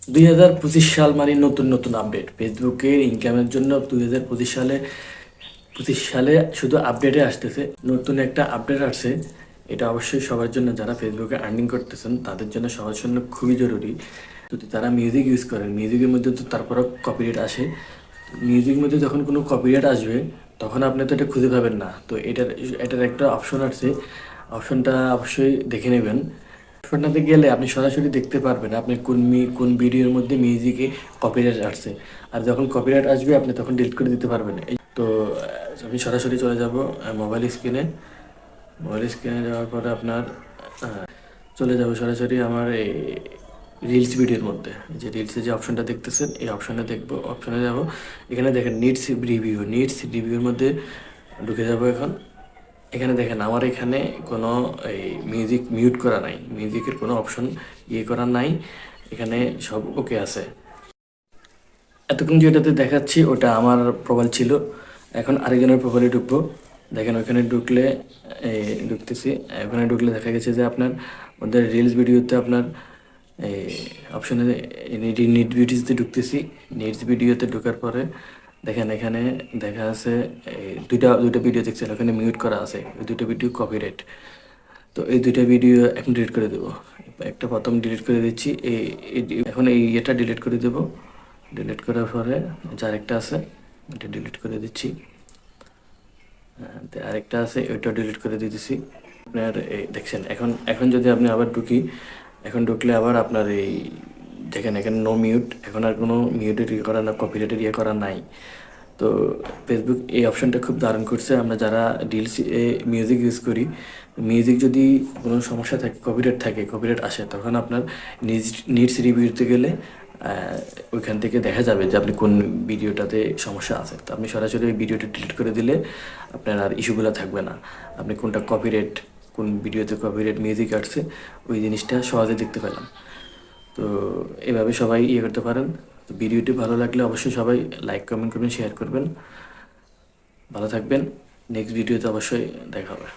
2025 সাল মানে নতুন নতুন আপডেট ফেসবুকের ইনকামের জন্য। 2025 সালে শুধু আপডেটে আসতেছে, নতুন একটা আপডেট আসছে। এটা অবশ্যই সবার জন্য, যারা ফেসবুকে আর্নিং করতেছেন তাদের জন্য, সবার জন্য খুবই জরুরি। যদি তারা মিউজিক ইউজ করেন, মিউজিকের মধ্যে তো তারপরও কপিরাইট আসে। মিউজিকের মধ্যে যখন কোনো কপিরাইট আসবে তখন আপনি তো এটা খুঁজে পাবেন না। তো এটার একটা অপশন আছে, অপশনটা অবশ্যই দেখে নেবেন। অপশনটাতে গেলে আপনি সরাসরি দেখতে পারবেন আপনি কোন ভিডিওর মধ্যে মিউজিকে কপিরাইট আসছে। আর যখন কপিরাইট আসবে আপনি তখন ডিলিট করে দিতে পারবেন। তো আমি সরাসরি চলে যাব মোবাইল স্ক্রিনে। মোবাইল স্ক্রিনে যাওয়ার পরে আপনার চলে যাব সরাসরি আমার এই রিলস ভিডিওর মধ্যে। যে রিলসে যে অপশনটা দেখতেছেন এই অপশনে দেখবো, অপশনে যাব। এখানে দেখেন নিডস রিভিউর মধ্যে ঢুকে যাব এখন। এখানে দেখেন আমার এখানে কোনো এই মিউজিক মিউট করা নাই, মিউজিকের কোনো অপশন করা নাই, এখানে সব ওকে আছে। এতক্ষণ যেটাতে দেখাচ্ছি ওটা আমার প্রোফাইল ছিল। এখন আরেকজনের প্রোফাইলে ঢুকবো। দেখেন ওখানে ঢুকলে ঢুকতেছি। ওখানে ঢুকলে দেখা গেছে যে আপনার ওদের রিলস ভিডিওতে আপনার এই অপশনে নিট ভিডিওতে ঢুকতেছি। নিটস ভিডিওতে ঢোকার পরে দেখেন এখানে দেখা আছে এই দুইটা ভিডিও দেখছেন, ওখানে মিউট করা আছে। ওই দুটো ভিডিও কপিরাইট। তো এই দুইটা ভিডিও এখন ডিলিট করে দেবো। একটা প্রথম ডিলিট করে দিচ্ছি, এখন এটা ডিলিট করে দেবো। ডিলিট করার পরে যে আরেকটা আছে এটা ডিলিট করে দিচ্ছি। আরেকটা আছে ওইটাও ডিলিট করে দিতেছি। আপনার এই দেখছেন এখন এখন যদি আপনি আবার ঢুকি, এখন ঢুকলে আবার আপনার এই দেখেন এখানে নো মিউট, এখন আর কোনো মিউটের ইয়ে করা না, কপিরাইটের ইয়ে করা নাই। তো ফেসবুক এই অপশনটা খুব দারুণ করছে। আমরা যারা রিলস মিউজিক ইউজ করি, মিউজিক যদি কোনো সমস্যা থাকে, কপিরাইট আসে, তখন আপনার নিডস রিভিউতে গেলে ওইখান থেকে দেখা যাবে যে আপনি কোন ভিডিওটাতে সমস্যা আছে। তো আপনি সরাসরি ওই ভিডিওটা ডিলিট করে দিলে আপনার আর ইস্যুগুলো থাকবে না। আপনি কোন ভিডিওতে কপিরাইট মিউজিক আসছে ওই জিনিসটা সহজে দেখতে পেলাম। তো এভাবে সবাই ইয়ে করতে পারেন। তো ভিডিওটি ভালো লাগলে অবশ্যই সবাই লাইক কমেন্ট করবেন, শেয়ার করবেন। ভালো থাকবেন। নেক্সট ভিডিওতে অবশ্যই দেখা হবে।